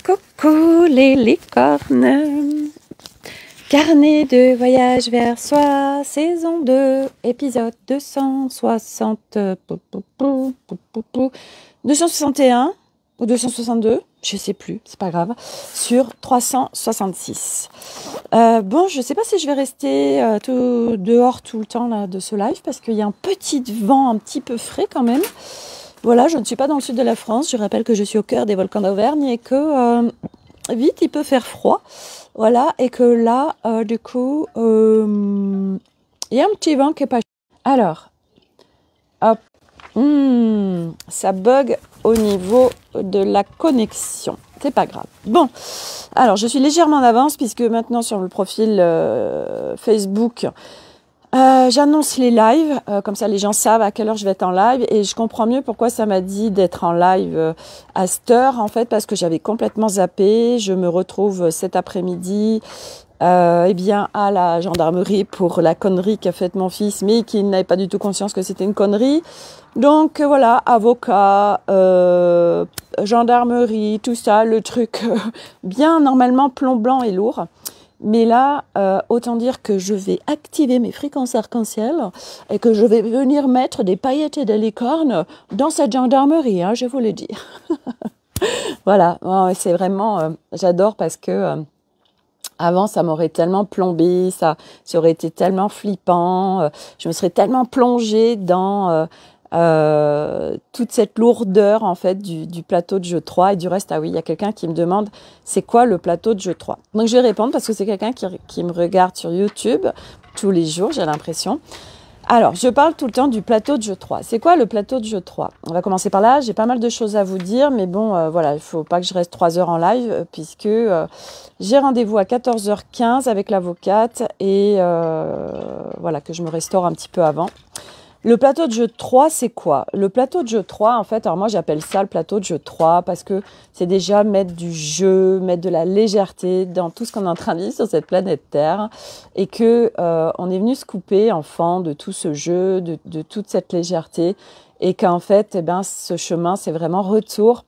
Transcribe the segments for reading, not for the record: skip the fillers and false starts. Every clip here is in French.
Coucou les licornes. Carnet de voyage vers soi, saison 2, épisode 260, 261 ou 262, je sais plus, c'est pas grave, sur 366. Bon, je sais pas si je vais rester dehors tout le temps là, de ce live, parce qu'il y a un petit vent un petit peu frais quand même. Voilà, je ne suis pas dans le sud de la France, je rappelle que je suis au cœur des volcans d'Auvergne et que vite il peut faire froid. Voilà, et que là, du coup, il y a un petit vent qui est pas... Alors, hop, ça bug au niveau de la connexion. C'est pas grave. Bon, alors je suis légèrement en avance puisque maintenant sur le profil Facebook, j'annonce les lives, comme ça les gens savent à quelle heure je vais être en live et je comprends mieux pourquoi ça m'a dit d'être en live à cette heure, en fait, parce que j'avais complètement zappé. Je me retrouve cet après-midi eh bien, à la gendarmerie pour la connerie qu'a faite mon fils, mais qui n'avait pas du tout conscience que c'était une connerie. Donc voilà, avocat, gendarmerie, tout ça, le truc bien normalement plomb blanc et lourd. Mais là, autant dire que je vais activer mes fréquences arc-en-ciel et que je vais venir mettre des paillettes et des licornes dans cette gendarmerie, hein, je vous le dis. Voilà, c'est vraiment, j'adore parce que avant, ça m'aurait tellement plombé, ça aurait été tellement flippant, je me serais tellement plongée dans toute cette lourdeur en fait du plateau de jeu 3 et du reste. Ah oui, il y a quelqu'un qui me demande c'est quoi le plateau de jeu 3. Donc je vais répondre parce que c'est quelqu'un qui me regarde sur YouTube tous les jours, j'ai l'impression. Alors, je parle tout le temps du plateau de jeu 3. C'est quoi le plateau de jeu 3? On va commencer par là. J'ai pas mal de choses à vous dire, mais bon, voilà, il faut pas que je reste 3 heures en live puisque j'ai rendez-vous à 14h15 avec l'avocate et voilà, que je me restaure un petit peu avant. Le plateau de jeu 3, c'est quoi? Le plateau de jeu 3, en fait, alors moi j'appelle ça le plateau de jeu 3 parce que c'est déjà mettre du jeu, mettre de la légèreté dans tout ce qu'on est en train de vivre sur cette planète Terre et que on est venu se couper, enfant, de tout ce jeu, de toute cette légèreté et qu'en fait, eh ben, ce chemin, c'est vraiment retour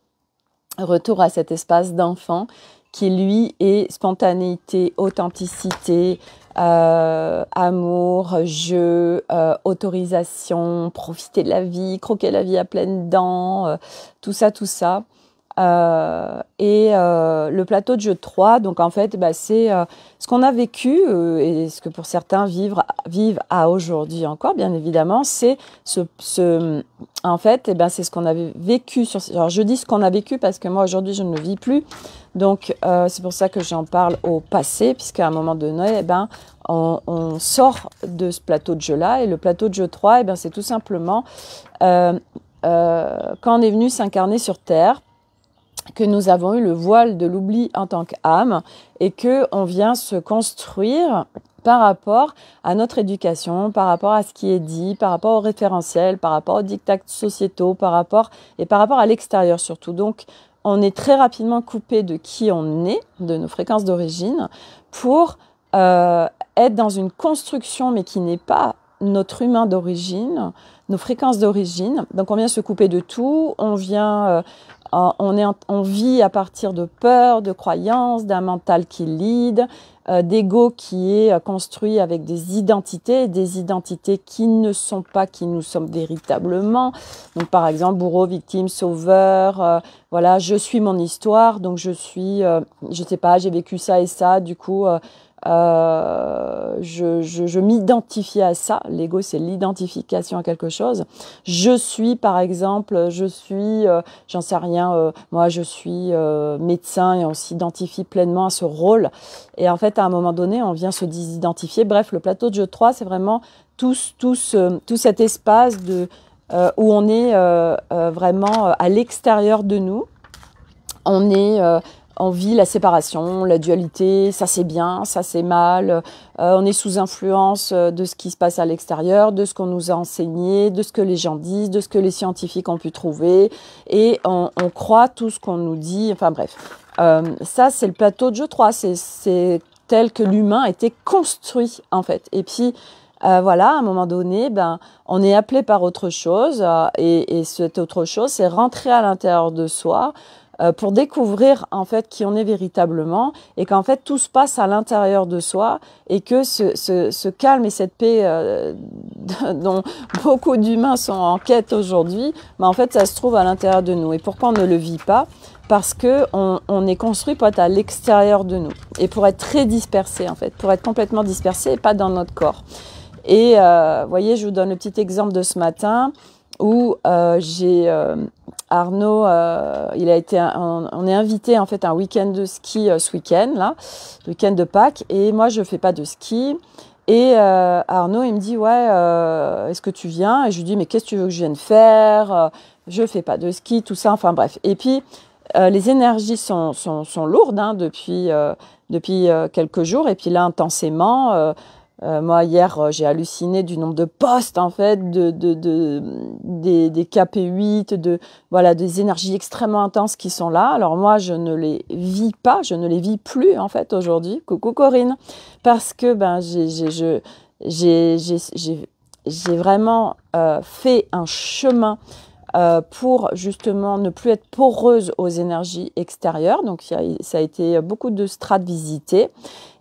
à cet espace d'enfant qui, lui, est spontanéité, authenticité, amour, jeu, autorisation, profiter de la vie, croquer la vie à pleines dents, tout ça. Le plateau de jeu 3, donc en fait, bah, c'est ce qu'on a vécu et ce que pour certains vivent à aujourd'hui encore, bien évidemment, c'est en fait, eh ben, c'est ce qu'on avait vécu. Alors je dis ce qu'on a vécu parce que moi aujourd'hui je ne le vis plus, donc c'est pour ça que j'en parle au passé, puisqu'à un moment donné, eh ben, on sort de ce plateau de jeu-là, et le plateau de jeu 3, eh ben, c'est tout simplement quand on est venu s'incarner sur Terre, que nous avons eu le voile de l'oubli en tant qu'âme et que on vient se construire par rapport à notre éducation, par rapport à ce qui est dit, par rapport au référentiel, par rapport aux dictats sociétaux, par rapport à l'extérieur surtout. Donc, on est très rapidement coupé de qui on est, de nos fréquences d'origine, pour être dans une construction, mais qui n'est pas notre humain d'origine, nos fréquences d'origine. Donc, on vient se couper de tout, on vit à partir de peurs, de croyances, d'un mental qui lead, d'ego qui est construit avec des identités qui ne sont pas qui nous sommes véritablement. Donc par exemple, bourreau, victime, sauveur, voilà, je suis mon histoire, donc je suis, je sais pas, j'ai vécu ça et ça, du coup, je m'identifie à ça. L'ego, c'est l'identification à quelque chose. Je suis, par exemple, j'en sais rien, moi je suis médecin et on s'identifie pleinement à ce rôle. Et en fait, à un moment donné, on vient se désidentifier. Bref, le plateau de jeu 3, c'est vraiment tout cet espace où on est vraiment à l'extérieur de nous. On vit la séparation, la dualité, ça c'est bien, ça c'est mal, on est sous influence de ce qui se passe à l'extérieur, de ce qu'on nous a enseigné, de ce que les gens disent, de ce que les scientifiques ont pu trouver, et on croit tout ce qu'on nous dit, enfin bref. Ça c'est le plateau de jeu 3, c'est tel que l'humain a été construit en fait. Et puis voilà, à un moment donné, ben, on est appelé par autre chose, et cette autre chose, c'est rentrer à l'intérieur de soi, pour découvrir en fait qui on est véritablement et qu'en fait tout se passe à l'intérieur de soi et que ce calme et cette paix dont beaucoup d'humains sont en quête aujourd'hui, en fait ça se trouve à l'intérieur de nous. Et pourquoi on ne le vit pas? Parce que on est construit pour être à l'extérieur de nous et pour être très dispersé en fait, pour être complètement dispersé et pas dans notre corps. Et vous voyez, je vous donne le petit exemple de ce matin où j'ai Arnaud, on est invité en fait à un week-end de ski ce week-end là, le week-end de Pâques, et moi je fais pas de ski. Et Arnaud, il me dit ouais, est-ce que tu viens? Et je lui dis mais qu'est-ce que tu veux que je vienne faire? Je fais pas de ski, tout ça, enfin bref. Et puis les énergies sont lourdes hein, depuis quelques jours, et puis là intensément. Moi hier j'ai halluciné du nombre de postes en fait des KP8 voilà des énergies extrêmement intenses qui sont là. Alors moi je ne les vis pas, je ne les vis plus en fait aujourd'hui. Coucou Corinne, parce que ben j'ai vraiment fait un chemin pour justement ne plus être poreuse aux énergies extérieures. Donc ça a été beaucoup de strates visitées.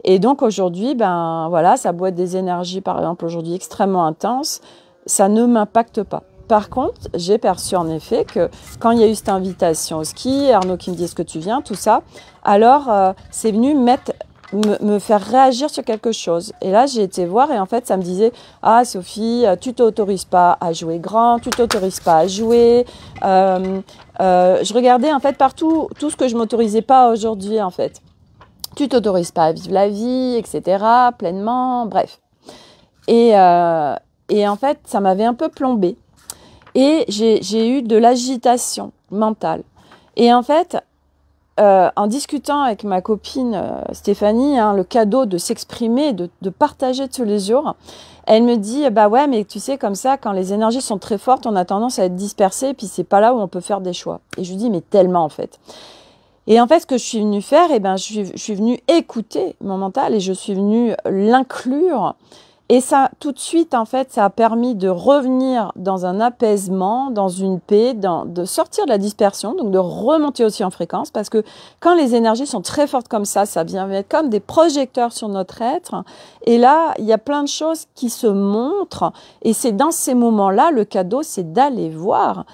Et donc aujourd'hui, ben voilà, ça doit être des énergies par exemple aujourd'hui extrêmement intenses, ça ne m'impacte pas. Par contre, j'ai perçu en effet que quand il y a eu cette invitation au ski, Arnaud qui me dit est-ce que tu viens, tout ça, alors c'est venu me faire réagir sur quelque chose. Et là, j'ai été voir et en fait, ça me disait « Ah, Sophie, tu t'autorises pas à jouer grand, tu t'autorises pas à jouer. » Je regardais en fait partout tout ce que je m'autorisais pas aujourd'hui en fait. Tu t'autorises pas à vivre la vie, etc., pleinement, bref. Et en fait, ça m'avait un peu plombée. Et j'ai eu de l'agitation mentale. Et en fait, en discutant avec ma copine Stéphanie, hein, le cadeau de s'exprimer, de partager tous les jours, elle me dit bah ouais mais tu sais comme ça quand les énergies sont très fortes on a tendance à être dispersé et puis c'est pas là où on peut faire des choix. Et je lui dis mais tellement en fait. Et en fait ce que je suis venue faire, je suis venue écouter mon mental et je suis venue l'inclure. Et ça, tout de suite, en fait, ça a permis de revenir dans un apaisement, dans une paix, de sortir de la dispersion, donc de remonter aussi en fréquence, parce que quand les énergies sont très fortes comme ça vient être comme des projecteurs sur notre être. Et là, il y a plein de choses qui se montrent. Et c'est dans ces moments-là, le cadeau, c'est d'aller voir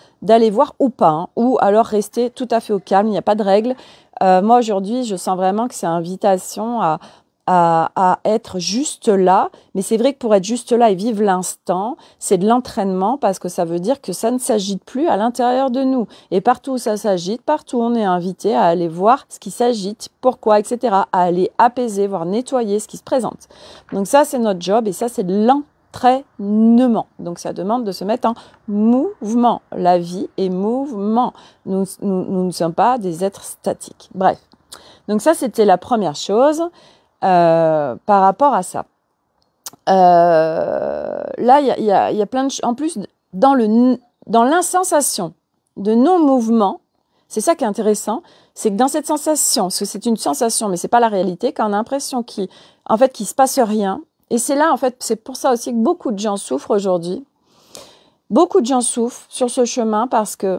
ou pas, hein, ou alors rester tout à fait au calme, il n'y a pas de règle. Moi, aujourd'hui, je sens vraiment que c'est une invitation à être juste là, mais c'est vrai que pour être juste là et vivre l'instant, c'est de l'entraînement parce que ça veut dire que ça ne s'agite plus à l'intérieur de nous. Et partout où ça s'agite, partout on est invité à aller voir ce qui s'agite, pourquoi, etc., à aller apaiser, voire nettoyer ce qui se présente. Donc ça, c'est notre job et ça, c'est de l'entraînement. Donc ça demande de se mettre en mouvement. La vie est mouvement. Nous ne sommes pas des êtres statiques. Bref. Donc ça, c'était la première chose. Par rapport à ça. Là, il y a plein de choses. En plus, dans l'insensation de non-mouvement, c'est ça qui est intéressant, c'est que dans cette sensation, parce que c'est une sensation, mais c'est pas la réalité, quand on a l'impression qu'il se passe rien, et c'est là, en fait, c'est pour ça aussi que beaucoup de gens souffrent aujourd'hui. Beaucoup de gens souffrent sur ce chemin parce que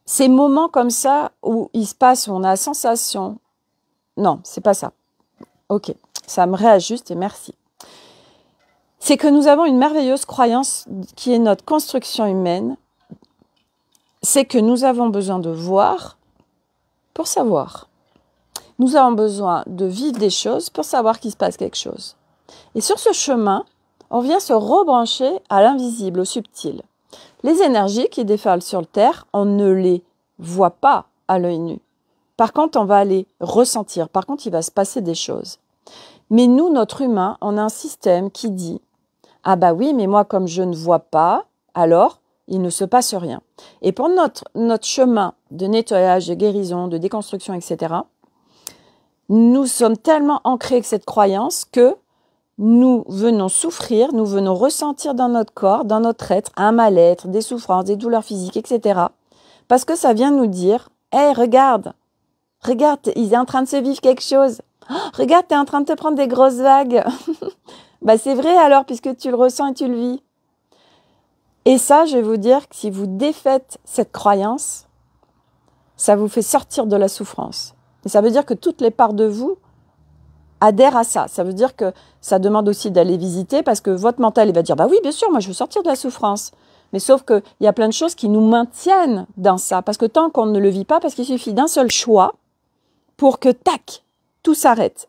ces moments comme ça où il se passe, où on a la sensation, non, c'est pas ça. Ok, ça me réajuste et merci. C'est que nous avons une merveilleuse croyance qui est notre construction humaine. C'est que nous avons besoin de voir pour savoir. Nous avons besoin de vivre des choses pour savoir qu'il se passe quelque chose. Et sur ce chemin, on vient se rebrancher à l'invisible, au subtil. Les énergies qui déferlent sur la Terre, on ne les voit pas à l'œil nu. Par contre, on va les ressentir. Par contre, il va se passer des choses. Mais nous, notre humain, on a un système qui dit « Ah bah oui, mais moi, comme je ne vois pas, alors il ne se passe rien. » Et pour notre chemin de nettoyage, de guérison, de déconstruction, etc., nous sommes tellement ancrés avec cette croyance que nous venons souffrir, nous venons ressentir dans notre corps, dans notre être, un mal-être, des souffrances, des douleurs physiques, etc. Parce que ça vient nous dire « Hey, regarde, il est en train de se vivre quelque chose. Oh, regarde, tu es en train de te prendre des grosses vagues. » Bah, c'est vrai alors, puisque tu le ressens et tu le vis. Et ça, je vais vous dire que si vous défaites cette croyance, ça vous fait sortir de la souffrance. Et ça veut dire que toutes les parts de vous adhèrent à ça. Ça veut dire que ça demande aussi d'aller visiter parce que votre mental, il va dire, bah oui, bien sûr, moi, je veux sortir de la souffrance. Mais sauf qu'il y a plein de choses qui nous maintiennent dans ça. Parce que tant qu'on ne le vit pas, parce qu'il suffit d'un seul choix pour que, tac, tout s'arrête.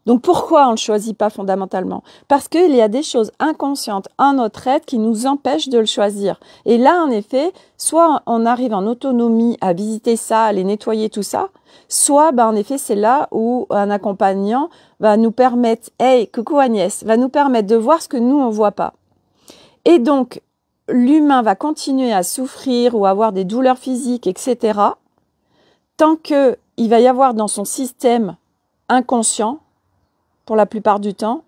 Donc pourquoi on ne le choisit pas fondamentalement? Parce qu'il y a des choses inconscientes en notre être qui nous empêchent de le choisir. Et là, en effet, soit on arrive en autonomie à visiter ça, à les nettoyer, tout ça, soit, en effet, c'est là où un accompagnant va nous permettre, hey, coucou Agnès, va nous permettre de voir ce que nous, on ne voit pas. Et donc, l'humain va continuer à souffrir ou avoir des douleurs physiques, etc., tant qu'il va y avoir dans son système inconscient, pour la plupart du temps,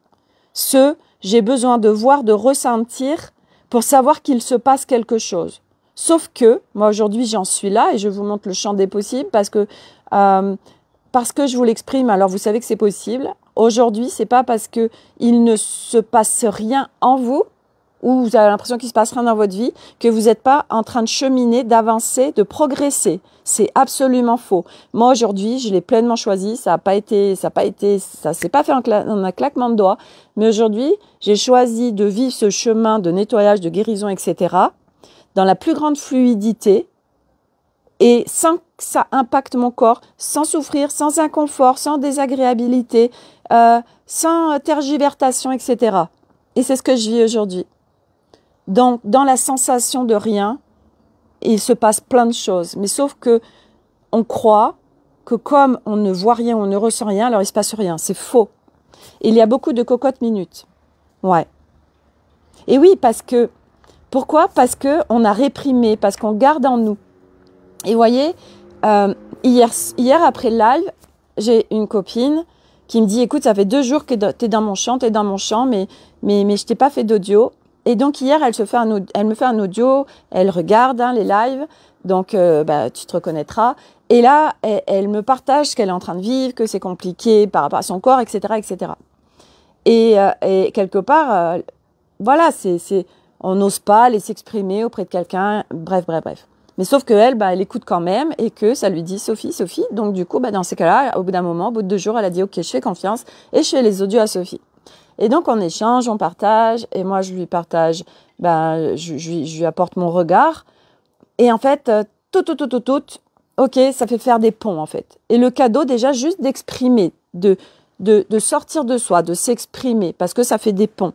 j'ai besoin de voir, de ressentir pour savoir qu'il se passe quelque chose. Sauf que, moi aujourd'hui j'en suis là et je vous montre le champ des possibles parce que je vous l'exprime, alors vous savez que c'est possible. Aujourd'hui, c'est pas parce que il ne se passe rien en vous ou vous avez l'impression qu'il se passe rien dans votre vie que vous n'êtes pas en train de cheminer, d'avancer, de progresser. C'est absolument faux. Moi aujourd'hui, je l'ai pleinement choisi. Ça s'est pas fait en un claquement de doigts. Mais aujourd'hui, j'ai choisi de vivre ce chemin de nettoyage, de guérison, etc. dans la plus grande fluidité et sans que ça impacte mon corps, sans souffrir, sans inconfort, sans désagréabilité, sans tergiversation, etc. Et c'est ce que je vis aujourd'hui. Donc, dans la sensation de rien, il se passe plein de choses. Mais sauf que on croit que comme on ne voit rien, on ne ressent rien, alors il ne se passe rien. C'est faux. Et il y a beaucoup de cocottes minutes. Ouais. Et oui, parce que... Pourquoi? Parce qu'on a réprimé, parce qu'on garde en nous. Et vous voyez, hier après le live, j'ai une copine qui me dit, écoute, ça fait 2 jours que tu es dans mon champ, mais je t'ai pas fait d'audio. Et donc hier, elle me fait un audio, elle regarde les lives, donc tu te reconnaîtras. Et là, elle me partage ce qu'elle est en train de vivre, que c'est compliqué par rapport à son corps, etc., etc. Et quelque part, voilà, on n'ose pas aller s'exprimer auprès de quelqu'un, bref. Mais sauf qu'elle, elle écoute quand même et que ça lui dit Sophie. Donc du coup, dans ces cas-là, au bout d'un moment, au bout de 2 jours, elle a dit ok, je fais confiance et je fais les audios à Sophie. Et donc, on échange, on partage, et moi, je lui partage, je lui apporte mon regard. Et en fait, ok, ça fait faire des ponts, en fait. Et le cadeau, déjà, juste d'exprimer, de sortir de soi, de s'exprimer, parce que ça fait des ponts.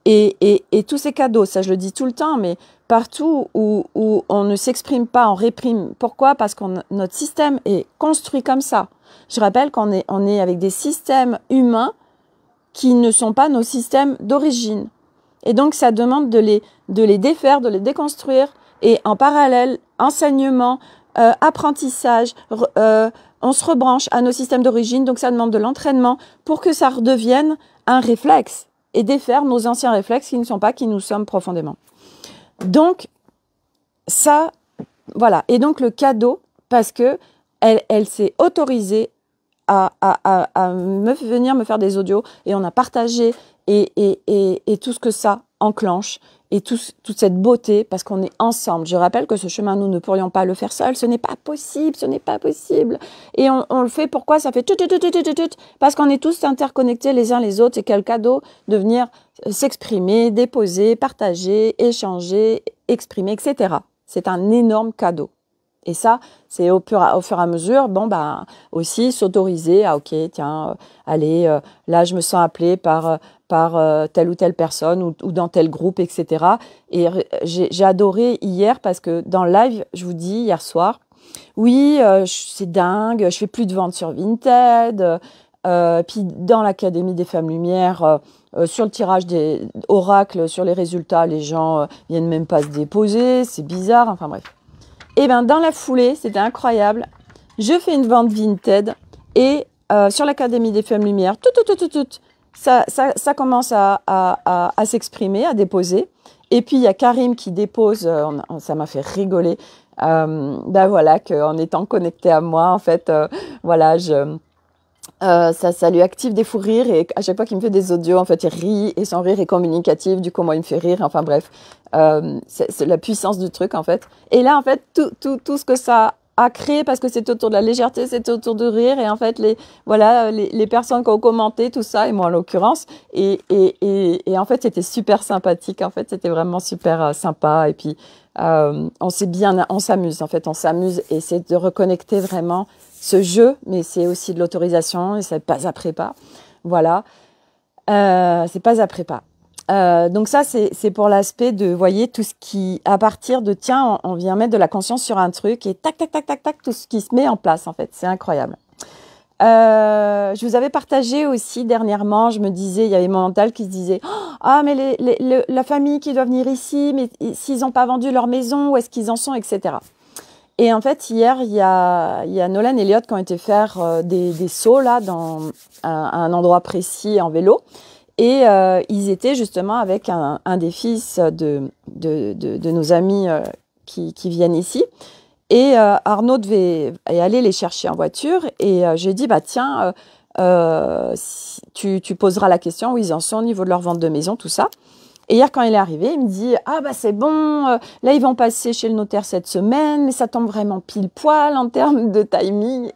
Et tous ces cadeaux, ça, je le dis tout le temps, mais partout où on ne s'exprime pas, on réprime. Pourquoi? Parce que notre système est construit comme ça. Je rappelle qu'on est avec des systèmes humains qui ne sont pas nos systèmes d'origine. Et donc, ça demande de les défaire, de les déconstruire. Et en parallèle, enseignement, apprentissage, on se rebranche à nos systèmes d'origine. Donc, ça demande de l'entraînement pour que ça redevienne un réflexe et défaire nos anciens réflexes qui ne sont pas qui nous sommes profondément. Donc, ça, voilà. Et donc, le cadeau, parce que elle s'est autorisée à venir me faire des audios et on a partagé et tout ce que ça enclenche et toute cette beauté parce qu'on est ensemble. Je rappelle que ce chemin, nous ne pourrions pas le faire seul. Ce n'est pas possible, ce n'est pas possible. Et on le fait, pourquoi? Ça fait tout, parce qu'on est tous interconnectés les uns les autres. C'est quel cadeau de venir s'exprimer, déposer, partager, échanger, exprimer, etc. C'est un énorme cadeau. Et ça, c'est au fur et à mesure, aussi s'autoriser à, ok, tiens, allez, là, je me sens appelée par telle ou telle personne ou dans tel groupe, etc. Et j'ai adoré hier parce que dans le live, je vous dis, hier soir, oui, c'est dingue, je fais plus de ventes sur Vinted. Puis dans l'Académie des Femmes Lumière, sur le tirage des oracles, sur les résultats, les gens viennent même pas se déposer, c'est bizarre, enfin bref. Et dans la foulée, c'était incroyable. Je fais une vente Vinted et sur l'Académie des Femmes Lumière, ça commence à s'exprimer, à déposer. Et puis il y a Karim qui dépose, ça m'a fait rigoler. Voilà, qu'en étant connecté à moi, en fait, voilà, ça lui active des fous rires et à chaque fois qu'il me fait des audios, en fait, il rit et son rire est communicatif, du coup, moi, il me fait rire, enfin bref, c'est la puissance du truc, en fait. Et là, en fait, tout ce que ça a créé parce que c'était autour de la légèreté, c'était autour de rire. Et en fait, les personnes qui ont commenté tout ça, et moi en l'occurrence, et en fait, c'était super sympathique. En fait, c'était vraiment super sympa. Et puis, on s'amuse. En fait, on s'amuse et c'est de reconnecter vraiment ce jeu, mais c'est aussi de l'autorisation et c'est pas après pas. Voilà, c'est pas après pas. Donc ça, c'est pour l'aspect de, voyez, tout ce qui, à partir de, tiens, on vient mettre de la conscience sur un truc et tac, tac, tac, tac, tac, tout ce qui se met en place, en fait. C'est incroyable. Je vous avais partagé aussi dernièrement, je me disais, il y avait mon mental qui se disait, ah, mais la famille qui doit venir ici, mais s'ils n'ont pas vendu leur maison, où est-ce qu'ils en sont, etc. Et en fait, hier, il y a Nolan et Elliot qui ont été faire des sauts là, dans un endroit précis en vélo. Et ils étaient justement avec un des fils de nos amis qui viennent ici. Et Arnaud devait aller les chercher en voiture. Et j'ai dit, bah tiens, tu poseras la question où ils en sont au niveau de leur vente de maison, tout ça. Et hier, quand il est arrivé, il me dit, ah bah c'est bon, là ils vont passer chez le notaire cette semaine, mais ça tombe vraiment pile poil en termes de timing.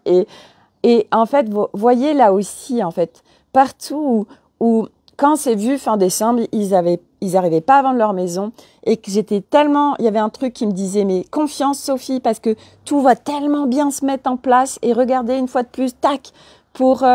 Et en fait, vous voyez là aussi, en fait, partout où quand c'est vu fin décembre, ils arrivaient pas à vendre leur maison et que j'étais tellement, il y avait un truc qui me disait, mais confiance Sophie, parce que tout va tellement bien se mettre en place et regardez une fois de plus, tac, pour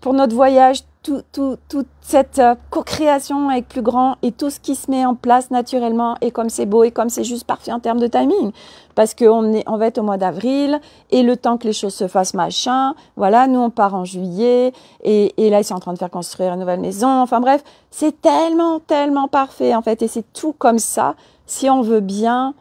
notre voyage, toute cette co-création avec plus grand et tout ce qui se met en place naturellement et comme c'est beau et comme c'est juste parfait en termes de timing. Parce on va être au mois d'avril et le temps que les choses se fassent machin, voilà, nous on part en juillet et là ils sont en train de faire construire une nouvelle maison. Enfin bref, c'est tellement, tellement parfait en fait et c'est tout comme ça si on veut bien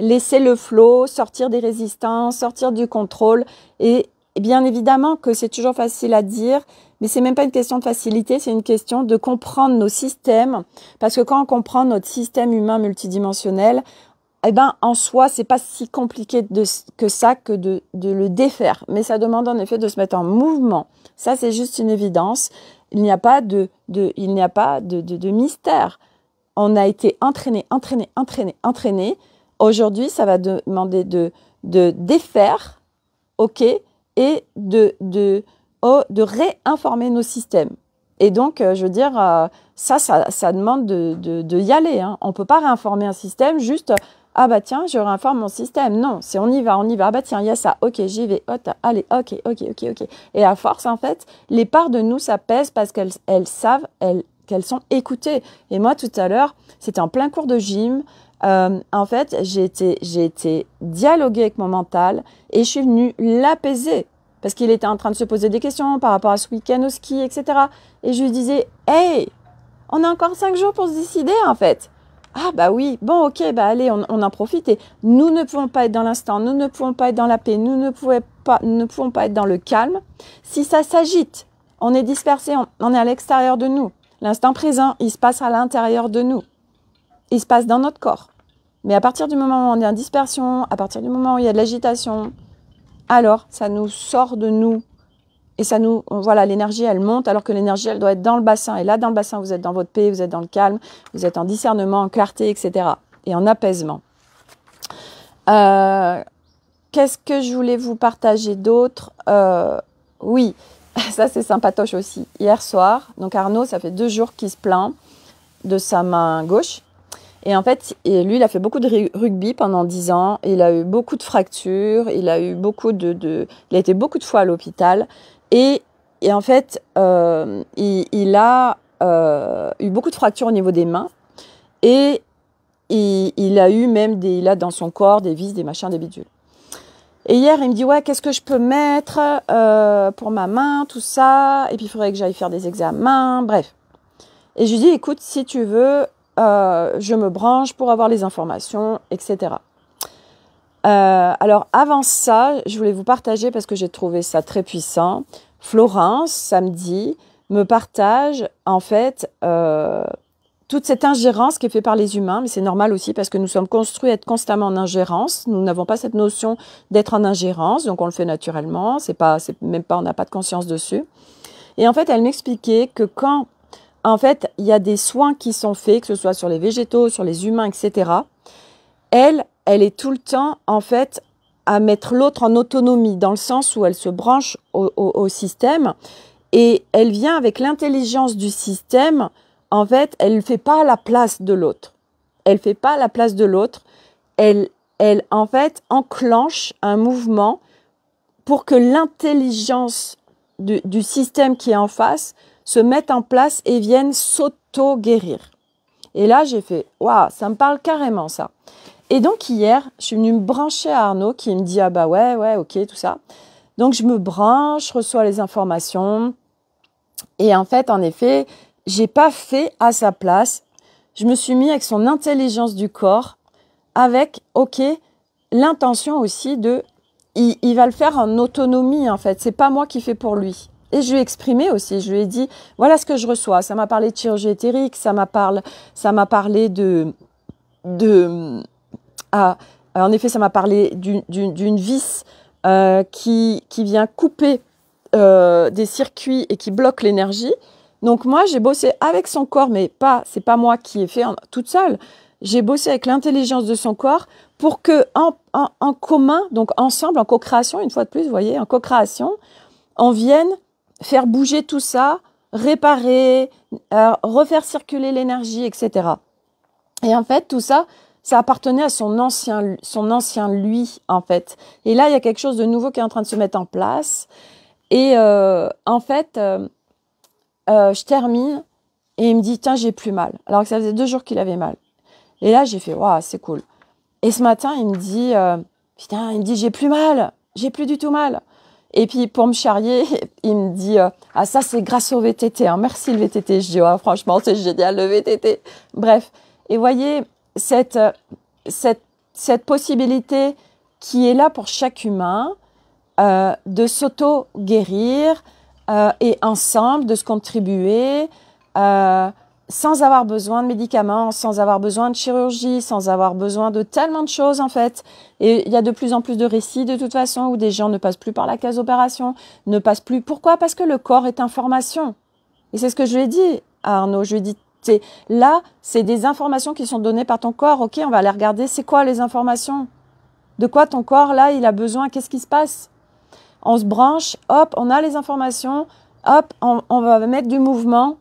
laisser le flow, sortir des résistances, sortir du contrôle et bien évidemment que c'est toujours facile à dire, mais c'est même pas une question de facilité, c'est une question de comprendre nos systèmes. Parce que quand on comprend notre système humain multidimensionnel, eh ben, en soi, c'est pas si compliqué que ça que de le défaire. Mais ça demande en effet de se mettre en mouvement. Ça, c'est juste une évidence. Il n'y a pas de mystère. On a été entraîné. Aujourd'hui, ça va demander de défaire, ok, et de réinformer nos systèmes. Et donc, je veux dire, ça demande de y aller. Hein. On ne peut pas réinformer un système juste, ah bah tiens, je réinforme mon système. Non, c'est on y va. Ah bah tiens, il y a ça, ok, j'y vais, allez, ok. Et à force, en fait, les parts de nous, ça pèse parce qu'elles savent qu'elles sont écoutées. Et moi, tout à l'heure, c'était en plein cours de gym. En fait, j'ai été dialoguer avec mon mental et je suis venue l'apaiser parce qu'il était en train de se poser des questions par rapport à ce week-end au ski, etc. Et je lui disais, hey, on a encore 5 jours pour se décider en fait. Ah bah oui, bon ok, bah allez, on en profite. Et nous ne pouvons pas être dans l'instant, nous ne pouvons pas être dans la paix, nous ne pouvons pas être dans le calme. Si ça s'agite, on est dispersé, on est à l'extérieur de nous. L'instant présent, il se passe à l'intérieur de nous. Il se passe dans notre corps. Mais à partir du moment où on est en dispersion, à partir du moment où il y a de l'agitation, alors ça nous sort de nous. Et ça nous, voilà, l'énergie, elle monte, alors que l'énergie, elle doit être dans le bassin. Et là, dans le bassin, vous êtes dans votre paix, vous êtes dans le calme, vous êtes en discernement, en clarté, etc. Et en apaisement. Qu'est-ce que je voulais vous partager d'autre? Oui, ça c'est sympatoche aussi. Hier soir, donc Arnaud, ça fait 2 jours qu'il se plaint de sa main gauche. Et en fait, lui, il a fait beaucoup de rugby pendant 10 ans. Il a eu beaucoup de fractures. Il a eu beaucoup il a été beaucoup de fois à l'hôpital. Et en fait, il a eu beaucoup de fractures au niveau des mains. Et il a eu même il a dans son corps des vis, des machins, des bidules. Et hier, il me dit, ouais, qu'est-ce que je peux mettre pour ma main, tout ça. Et puis, il faudrait que j'aille faire des examens. Bref. Et je lui dis, écoute, si tu veux, je me branche pour avoir les informations, etc. Alors, avant ça, je voulais vous partager, parce que j'ai trouvé ça très puissant, Florence, samedi, me partage, en fait, toute cette ingérence qui est faite par les humains, mais c'est normal aussi, parce que nous sommes construits à être constamment en ingérence. Nous n'avons pas cette notion d'être en ingérence, donc on le fait naturellement, même pas, on n'a pas de conscience dessus. Et en fait, elle m'expliquait que quand en fait, il y a des soins qui sont faits, que ce soit sur les végétaux, sur les humains, etc. Elle est tout le temps, en fait, à mettre l'autre en autonomie, dans le sens où elle se branche au système et elle vient avec l'intelligence du système. En fait, elle ne fait pas la place de l'autre. Elle fait pas la place de l'autre. Elle, en fait, enclenche un mouvement pour que l'intelligence du système qui est en face se mette en place et vienne s'auto-guérir. Et là, j'ai fait, waouh, ça me parle carrément, ça. Et donc, hier, je suis venue me brancher à Arnaud qui me dit, ah bah ouais, ok, tout ça. Donc, je me branche, je reçois les informations. Et en fait, en effet, j'ai pas fait à sa place. Je me suis mis avec son intelligence du corps, avec, ok, l'intention aussi de, il va le faire en autonomie, en fait. C'est pas moi qui fais pour lui. Et je lui ai exprimé aussi, je lui ai dit, voilà ce que je reçois. Ça m'a parlé de chirurgie éthérique, ça m'a parlé en effet, ça m'a parlé d'une vis qui vient couper des circuits et qui bloque l'énergie. Donc moi, j'ai bossé avec son corps, mais c'est pas moi qui ai fait toute seule. J'ai bossé avec l'intelligence de son corps pour que en commun, donc ensemble, en co-création, une fois de plus, vous voyez, en co-création, on vienne faire bouger tout ça, réparer, refaire circuler l'énergie, etc. Et en fait, tout ça, ça appartenait à son ancien lui, en fait. Et là, il y a quelque chose de nouveau qui est en train de se mettre en place. Et en fait, je termine et il me dit, tiens, j'ai plus mal. Alors que ça faisait 2 jours qu'il avait mal. Et là, j'ai fait, waouh, c'est cool. Et ce matin, il me dit, j'ai plus mal, j'ai plus du tout mal. Et puis, pour me charrier, il me dit, ah, ça, c'est grâce au VTT, hein. Merci le VTT. Je dis, oh, franchement, c'est génial, le VTT. Bref. Et voyez, cette possibilité qui est là pour chaque humain, de s'auto-guérir et ensemble, de se contribuer, sans avoir besoin de médicaments, sans avoir besoin de chirurgie, sans avoir besoin de tellement de choses en fait. Et il y a de plus en plus de récits de toute façon où des gens ne passent plus par la case opération, ne passent plus. Pourquoi? Parce que le corps est information. Et c'est ce que je lui ai dit à Arnaud. Je lui ai dit, là, c'est des informations qui sont données par ton corps. Ok, on va aller regarder, c'est quoi les informations? De quoi ton corps, là, il a besoin? Qu'est-ce qui se passe? On se branche, hop, on a les informations, hop, on va mettre du mouvement.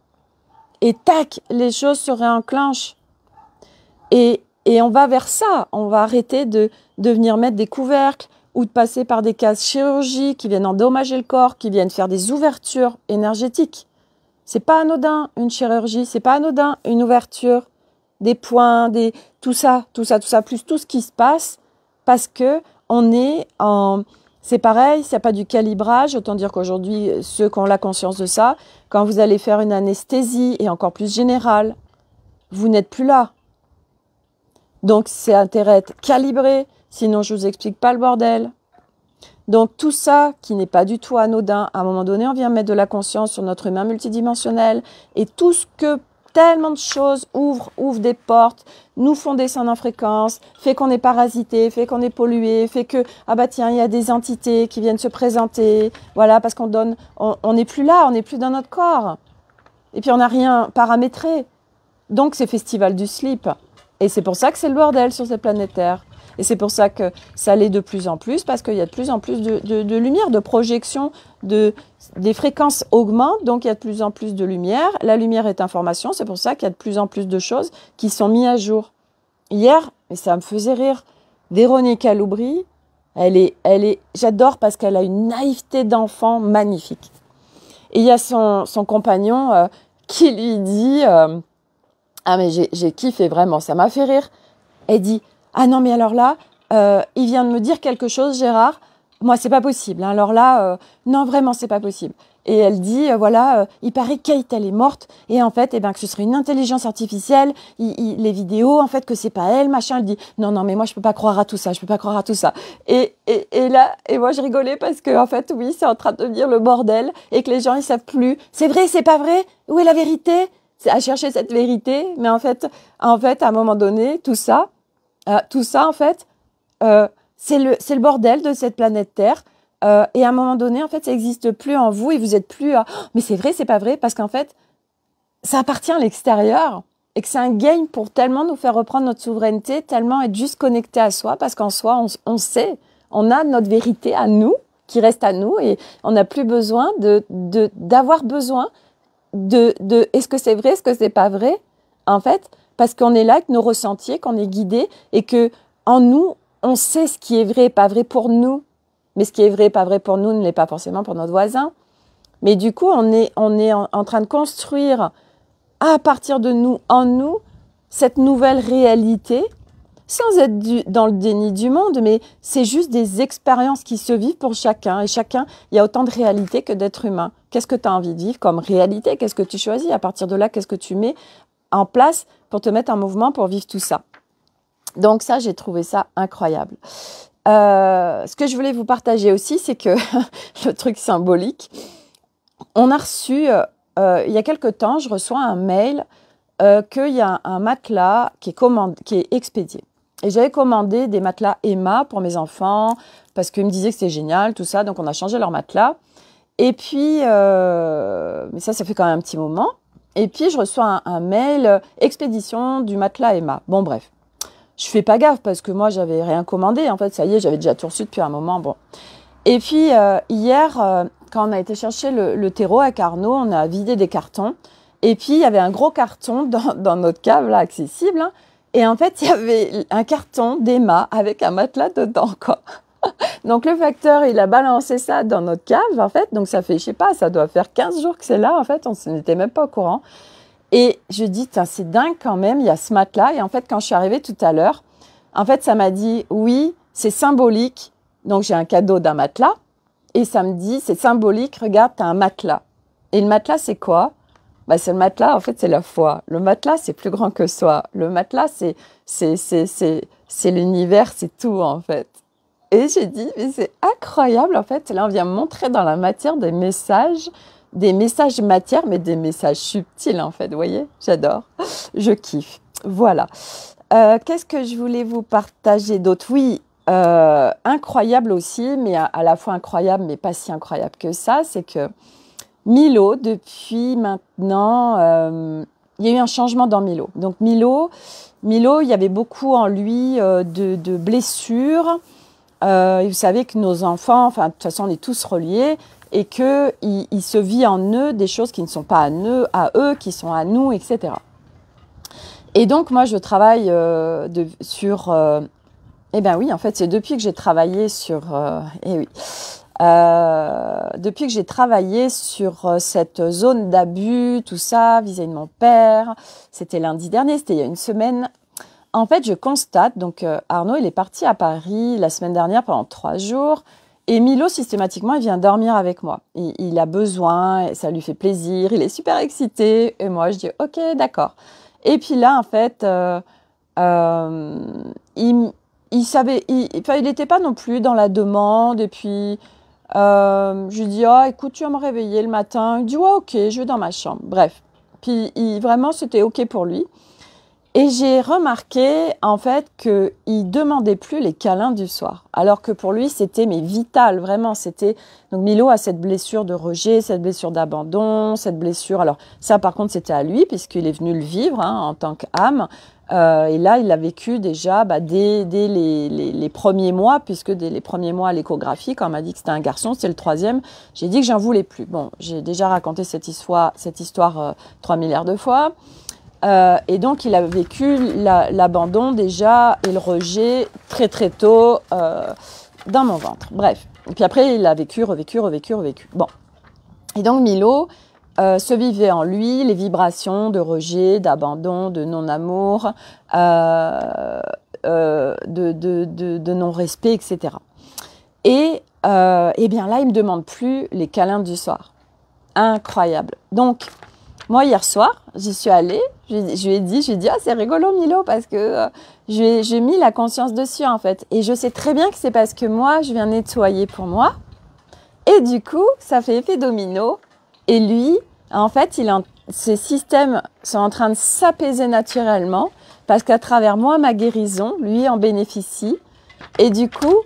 Et tac, les choses se réenclenchent. Et on va vers ça. On va arrêter de venir mettre des couvercles ou de passer par des cases chirurgie qui viennent endommager le corps, qui viennent faire des ouvertures énergétiques. C'est pas anodin une chirurgie, c'est pas anodin une ouverture, des points, tout ça, plus tout ce qui se passe, parce que on est en... C'est pareil, s'il n'y a pas du calibrage, autant dire qu'aujourd'hui, ceux qui ont la conscience de ça, quand vous allez faire une anesthésie, et encore plus générale, vous n'êtes plus là. Donc, c'est intérêt d'être calibré, sinon je ne vous explique pas le bordel. Donc, tout ça qui n'est pas du tout anodin, à un moment donné, on vient mettre de la conscience sur notre humain multidimensionnel, et tout ce que tellement de choses ouvrent des portes, nous font descendre en fréquence, fait qu'on est parasité, fait qu'on est pollué, fait que, ah bah tiens, il y a des entités qui viennent se présenter, voilà, parce qu'on n'est plus là, on n'est plus dans notre corps. Et puis on n'a rien paramétré. Donc c'est festival du slip. Et c'est pour ça que c'est le bordel sur cette planète Terre. Et c'est pour ça que ça l'est de plus en plus, parce qu'il y a de plus en plus de lumière, de projection, des fréquences augmentent, donc il y a de plus en plus de lumière. La lumière est information, c'est pour ça qu'il y a de plus en plus de choses qui sont mises à jour. Hier, et ça me faisait rire, Véronique Aloubry, j'adore parce qu'elle a une naïveté d'enfant magnifique. Et il y a son compagnon qui lui dit, ah mais j'ai kiffé vraiment, ça m'a fait rire. Elle dit, ah non, mais alors là, il vient de me dire quelque chose, Gérard. Moi, c'est pas possible. Hein. Alors là, non, vraiment, c'est pas possible. Et elle dit, voilà, il paraît Kate, elle est morte. Et en fait, que ce serait une intelligence artificielle. Les vidéos, en fait, que c'est pas elle, machin. Elle dit, non, mais moi, je peux pas croire à tout ça. Je peux pas croire à tout ça. Et là, et moi, je rigolais parce que, en fait, oui, c'est en train de devenir le bordel et que les gens, ils savent plus. C'est vrai, c'est pas vrai. Où est la vérité? C'est à chercher cette vérité. Mais en fait, à un moment donné, tout ça, en fait, c'est le bordel de cette planète Terre. Et à un moment donné, en fait, ça n'existe plus en vous et vous êtes plus... mais c'est vrai, c'est pas vrai, parce qu'en fait, ça appartient à l'extérieur et que c'est un game pour tellement nous faire reprendre notre souveraineté, tellement être juste connecté à soi, parce qu'en soi, on sait, On a notre vérité à nous, qui reste à nous, et on n'a plus besoin d'avoir besoin de est-ce que c'est vrai, est-ce que c'est pas vrai, en fait, parce qu'on est là avec nos ressentis, qu'on est guidé, et que en nous, on sait ce qui est vrai et pas vrai pour nous, mais ce qui est vrai et pas vrai pour nous ne l'est pas forcément pour notre voisin. Mais du coup, on est en train de construire à partir de nous, en nous, cette nouvelle réalité, sans être dans le déni du monde, mais c'est juste des expériences qui se vivent pour chacun. Et chacun, il y a autant de réalité que d'êtres humains. Qu'est-ce que tu as envie de vivre comme réalité? Qu'est-ce que tu choisis? À partir de là, qu'est-ce que tu mets en place pour te mettre en mouvement pour vivre tout ça? Donc ça, j'ai trouvé ça incroyable. Ce que je voulais vous partager aussi, c'est que le truc symbolique, on a reçu, il y a quelque temps, je reçois un mail qu'il y a un matelas qui est expédié. Et j'avais commandé des matelas Emma pour mes enfants parce qu'ils me disaient que c'était génial, tout ça. Donc, on a changé leur matelas. Et puis, mais ça fait quand même un petit moment. Et puis, je reçois un mail expédition du matelas Emma. Bon, bref. Je fais pas gaffe parce que moi, j'avais rien commandé. En fait, ça y est, j'avais déjà tout reçu depuis un moment. Bon. Et puis, hier, quand on a été chercher le terreau avec Arnaud, on a vidé des cartons. Et puis, il y avait un gros carton dans notre cave, là, accessible. Hein. Et en fait, il y avait un carton d'Emma avec un matelas dedans, quoi. Donc, le facteur, il a balancé ça dans notre cave, en fait. Donc, ça fait, je sais pas, ça doit faire 15 jours que c'est là, en fait. On n'était même pas au courant. Et je dis, c'est dingue quand même, il y a ce matelas. Et en fait, quand je suis arrivée tout à l'heure, en fait, ça m'a dit, oui, c'est symbolique. Donc, j'ai un cadeau d'un matelas. Et ça me dit, c'est symbolique, regarde, tu as un matelas. Et le matelas, c'est quoi? Bah, c'est le matelas, en fait, c'est la foi. Le matelas, c'est plus grand que soi. Le matelas, c'est l'univers, c'est tout, en fait. Et j'ai dit, mais c'est incroyable, en fait. Là, on vient me montrer dans la matière des messages matière, mais des messages subtils, en fait. Vous voyez? J'adore. Je kiffe. Voilà. Qu'est-ce que je voulais vous partager d'autre? Oui, incroyable aussi, mais à la fois incroyable, mais pas si incroyable que ça, c'est que Milo, depuis maintenant, il y a eu un changement dans Milo. Donc Milo, il y avait beaucoup en lui de blessures. Vous savez que nos enfants, enfin de toute façon on est tous reliés, et qu'il se vit en eux des choses qui ne sont pas à eux, qui sont à nous, etc. Et donc moi je travaille sur... eh bien oui, en fait c'est depuis que j'ai travaillé sur... oui. Depuis que j'ai travaillé sur cette zone d'abus, tout ça, vis-à-vis de mon père, c'était lundi dernier, c'était il y a une semaine. En fait, je constate, donc Arnaud, il est parti à Paris la semaine dernière pendant 3 jours, et Milo, systématiquement, il vient dormir avec moi. Il a besoin, ça lui fait plaisir, il est super excité, et moi, je dis, ok, d'accord. Et puis là, en fait, il savait, il n'était pas non plus dans la demande, et puis... je lui dis, écoute, tu vas me réveiller le matin. Il dit, ouais, ok, je vais dans ma chambre. Bref. Puis, vraiment, c'était ok pour lui. Et j'ai remarqué, en fait, qu'il demandait plus les câlins du soir. Alors que pour lui, c'était, mais vital, vraiment. C'était, donc Milo a cette blessure de rejet, cette blessure d'abandon, cette blessure. Alors, ça, par contre, c'était à lui, puisqu'il est venu le vivre, hein, en tant qu'âme. Et là, il l'a vécu déjà dès les premiers mois, puisque dès les premiers mois à l'échographie, quand on m'a dit que c'était un garçon, c'était le 3e, j'ai dit que j'en voulais plus. Bon, j'ai déjà raconté cette histoire 3 milliards de fois. Et donc, il a vécu l'abandon déjà et le rejet très très tôt dans mon ventre. Bref. Et puis après, il a revécu. Bon. Et donc, Milo... se vivait en lui les vibrations de rejet, d'abandon, de non-amour, de non-respect, etc. Et bien là, il ne me demande plus les câlins du soir. Incroyable. Donc, moi, hier soir, j'y suis allée, je lui ai dit, c'est rigolo, Milo, parce que j'ai mis la conscience dessus, en fait. Et je sais très bien que c'est parce que moi, je viens nettoyer pour moi. Et du coup, ça fait effet domino. Et lui, en fait, ses systèmes sont en train de s'apaiser naturellement parce qu'à travers moi, ma guérison, lui en bénéficie. Et du coup,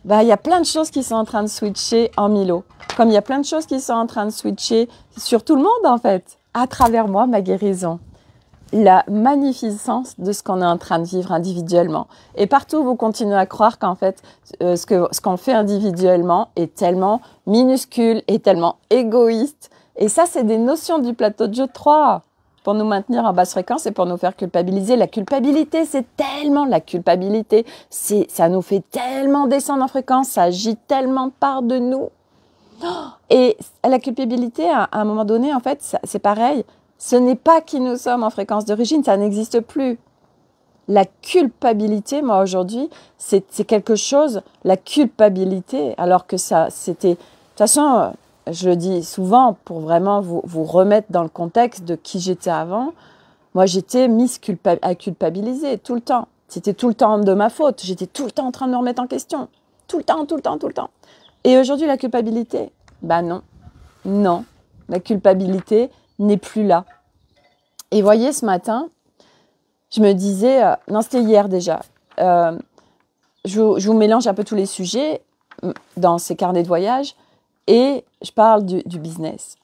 il y a plein de choses qui sont en train de switcher en Milo. Comme il y a plein de choses qui sont en train de switcher sur tout le monde, en fait, à travers moi, ma guérison. la magnificence de ce qu'on est en train de vivre individuellement. Et partout, vous continuez à croire qu'en fait, ce qu'on fait individuellement est tellement minuscule et tellement égoïste. Et ça, c'est des notions du plateau de jeu 3 pour nous maintenir en basse fréquence et pour nous faire culpabiliser. La culpabilité, c'est tellement la culpabilité. Ça nous fait tellement descendre en fréquence, ça agit tellement part de nous. Et la culpabilité, à un moment donné, en fait, c'est pareil. Ce n'est pas qui nous sommes en fréquence d'origine, ça n'existe plus. La culpabilité, moi aujourd'hui, c'est quelque chose, la culpabilité, alors que ça, c'était... De toute façon, je le dis souvent pour vraiment vous remettre dans le contexte de qui j'étais avant. Moi, j'étais mise à culpabiliser tout le temps. C'était tout le temps de ma faute. J'étais tout le temps en train de me remettre en question. Tout le temps, tout le temps, tout le temps. Et aujourd'hui, la culpabilité, bah non, non, la culpabilité n'est plus là. Et voyez, ce matin, je me disais, non, c'était hier déjà, je vous mélange un peu tous les sujets dans ces carnets de voyage et je parle du business.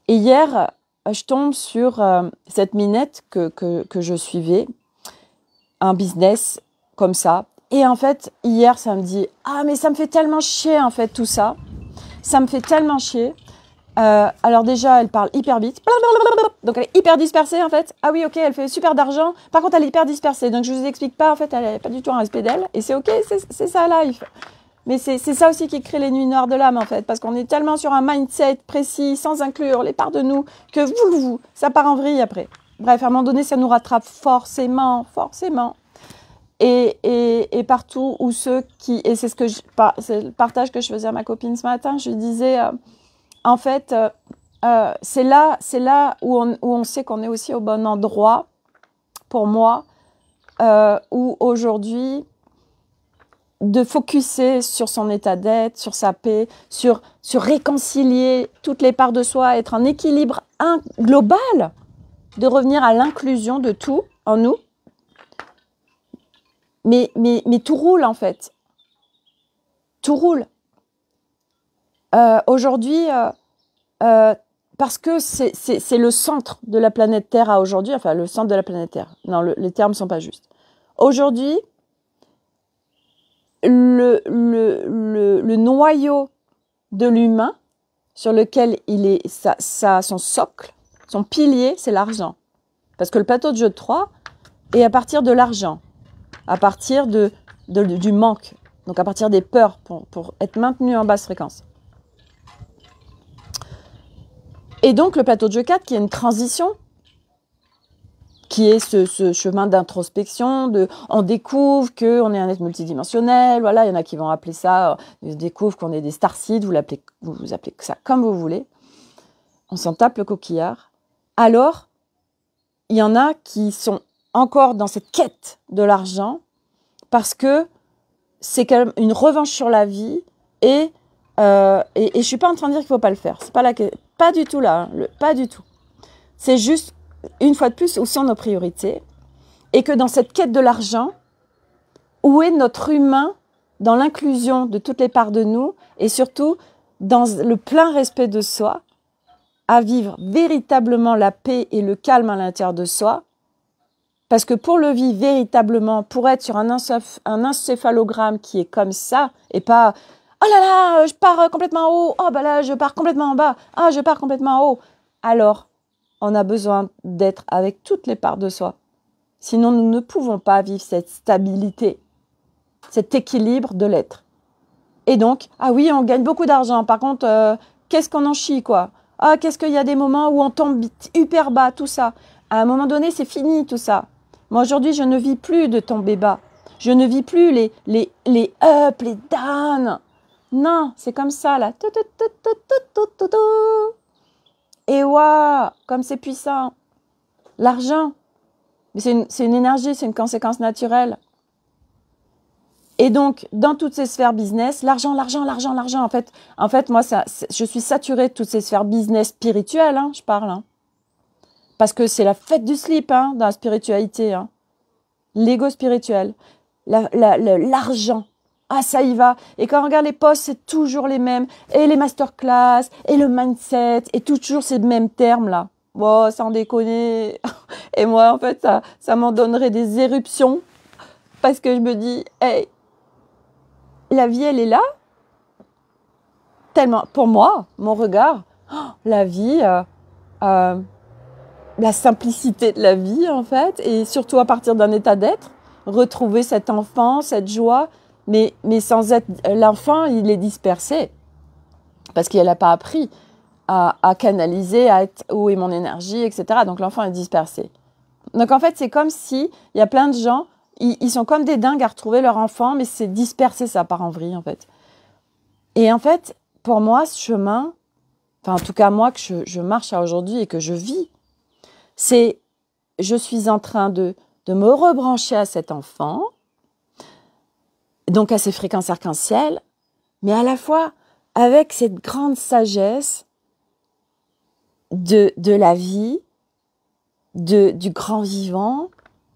Et hier, je tombe sur cette minette que je suivais, un business comme ça. Et en fait, hier, ça me dit, ah, mais ça me fait tellement chier, en fait, tout ça. Ça me fait tellement chier. Alors déjà, elle parle hyper vite. Donc, elle est hyper dispersée, en fait. Ah oui, ok, elle fait super d'argent. Par contre, elle est hyper dispersée. Donc, je ne vous explique pas, en fait, elle n'est pas du tout en respect d'elle. Et c'est ok, c'est sa life. Mais c'est ça aussi qui crée les nuits noires de l'âme, en fait. Parce qu'on est tellement sur un mindset précis, sans inclure les parts de nous, que ça part en vrille après. Bref, à un moment donné, ça nous rattrape forcément, forcément. Et partout où ceux qui... Et c'est c'est le partage que je faisais à ma copine ce matin. Je lui disais, en fait, c'est là où on sait qu'on est aussi au bon endroit, pour moi, où aujourd'hui, de focuser sur son état d'être, sur sa paix, sur réconcilier toutes les parts de soi, être en équilibre global, de revenir à l'inclusion de tout en nous. Mais tout roule, en fait. Tout roule. Aujourd'hui, parce que c'est le centre de la planète Terre à aujourd'hui, enfin, le centre de la planète Terre. Non, les termes ne sont pas justes. Aujourd'hui, le noyau de l'humain, sur lequel il est, son socle, son pilier, c'est l'argent. Parce que le plateau de jeu de 3 est à partir de l'argent, à partir du manque, donc à partir des peurs pour être maintenu en basse fréquence. Et donc le plateau de jeu 4 qui est une transition, qui est ce chemin d'introspection, on découvre qu'on est un être multidimensionnel, voilà, il y en a qui vont appeler ça, ils découvrent qu'on est des starseeds, vous appelez ça comme vous voulez, on s'en tape le coquillard. Alors, il y en a qui sont encore dans cette quête de l'argent, parce que c'est quand même une revanche sur la vie, et je suis pas en train de dire qu'il faut pas le faire, c'est pas du tout là, pas du tout. C'est juste, une fois de plus, où sont nos priorités, et que dans cette quête de l'argent, où est notre humain dans l'inclusion de toutes les parts de nous, et surtout dans le plein respect de soi, à vivre véritablement la paix et le calme à l'intérieur de soi, parce que pour le vivre véritablement, pour être sur un encéphalogramme qui est comme ça, et pas « Oh là là, je pars complètement en haut, oh bah là, je pars complètement en bas, ah, je pars complètement en haut », alors on a besoin d'être avec toutes les parts de soi. Sinon, nous ne pouvons pas vivre cette stabilité, cet équilibre de l'être. Et donc, ah oui, on gagne beaucoup d'argent, par contre, qu'est-ce qu'on en chie, quoi ? Ah, qu'est-ce qu'il y a des moments où on tombe hyper bas, tout ça. À un moment donné, c'est fini, tout ça. Moi, aujourd'hui, je ne vis plus de tomber bas. Je ne vis plus les up, les down. Non, c'est comme ça, là. Et waouh, comme c'est puissant. L'argent, c'est une énergie, c'est une conséquence naturelle. Et donc, dans toutes ces sphères business, l'argent. En fait, moi, je suis saturée de toutes ces sphères business spirituelles, je parle. Parce que c'est la fête du slip, dans la spiritualité. L'ego spirituel, l'argent. Ah, ça y va. Et quand on regarde les posts, c'est toujours les mêmes. Et les masterclass, et le mindset, et toujours ces mêmes termes-là. bon, sans déconner. Et moi, en fait, ça m'en donnerait des éruptions. Parce que je me dis, hey, la vie, elle est là. Tellement, pour moi, mon regard, la vie, la simplicité de la vie, en fait, et surtout à partir d'un état d'être, retrouver cet enfant, cette joie, mais sans être... L'enfant, il est dispersé, parce qu'elle n'a pas appris à canaliser, à être où est mon énergie, etc. Donc l'enfant est dispersé. Donc en fait, c'est comme si, il y a plein de gens, ils sont comme des dingues à retrouver leur enfant, mais c'est dispersé, ça part en vrille, en fait. Et en fait, pour moi, ce chemin, enfin en tout cas moi que je marche à aujourd'hui et que je vis, c'est, je suis en train de me rebrancher à cet enfant, donc à ces fréquences arc-en-ciel, mais à la fois avec cette grande sagesse de la vie, du grand vivant,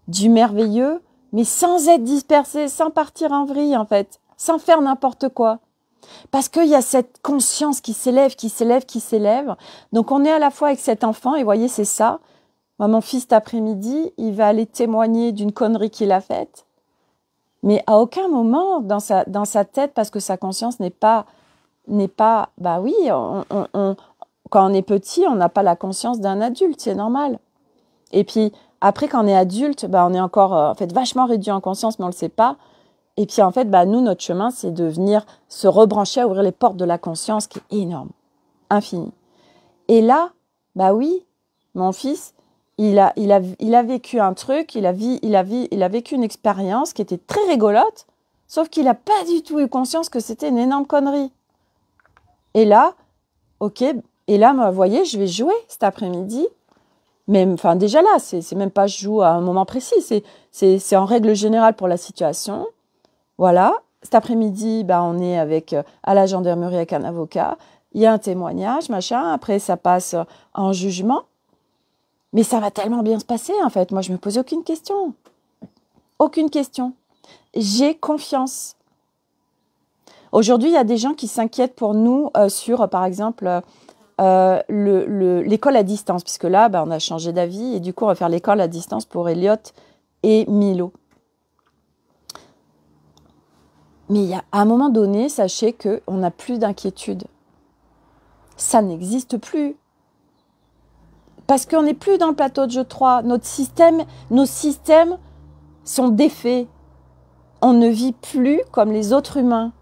du merveilleux, mais sans être dispersé, sans partir en vrille en fait, sans faire n'importe quoi. Parce qu'il y a cette conscience qui s'élève, qui s'élève, qui s'élève. Donc on est à la fois avec cet enfant, et vous voyez, c'est ça. Moi, mon fils, cet après-midi, il va aller témoigner d'une connerie qu'il a faite. Mais à aucun moment dans sa tête, parce que sa conscience n'est pas, bah oui, quand on est petit, on n'a pas la conscience d'un adulte, c'est normal. Et puis après, quand on est adulte, bah, on est encore en fait vachement réduit en conscience, mais on ne le sait pas. Et puis en fait, bah, nous, notre chemin, c'est de venir se rebrancher, à ouvrir les portes de la conscience qui est énorme, infinie. Et là, bah oui, mon fils, il a vécu un truc, il a vécu une expérience qui était très rigolote, sauf qu'il n'a pas du tout eu conscience que c'était une énorme connerie. Et là, ok, et là, vous voyez, je vais jouer cet après-midi. Mais enfin, déjà là, c'est même pas je joue à un moment précis, c'est en règle générale pour la situation. Voilà, cet après-midi, bah, on est à la gendarmerie avec un avocat. Il y a un témoignage, machin. Après, ça passe en jugement. Mais ça va tellement bien se passer, en fait. Moi, je ne me pose aucune question. Aucune question. J'ai confiance. Aujourd'hui, il y a des gens qui s'inquiètent pour nous sur, par exemple, l'école à distance. Puisque là, bah, on a changé d'avis. Et du coup, on va faire l'école à distance pour Elliot et Milo. Mais à un moment donné, sachez qu'on n'a plus d'inquiétude. Ça n'existe plus. Parce qu'on n'est plus dans le plateau de jeu 3. Nos systèmes sont défaits. On ne vit plus comme les autres humains.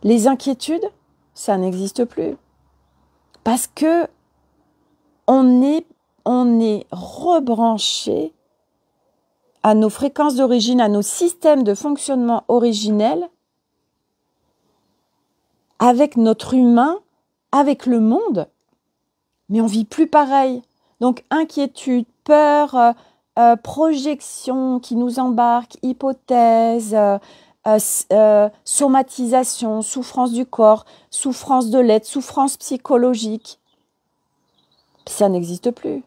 Les inquiétudes, ça n'existe plus. Parce que on est rebranché à nos fréquences d'origine, à nos systèmes de fonctionnement originels, avec notre humain, avec le monde, mais on vit plus pareil. Donc inquiétude, peur, projection qui nous embarque, hypothèse, somatisation, souffrance du corps, souffrance de l'être, souffrance psychologique. Ça n'existe plus.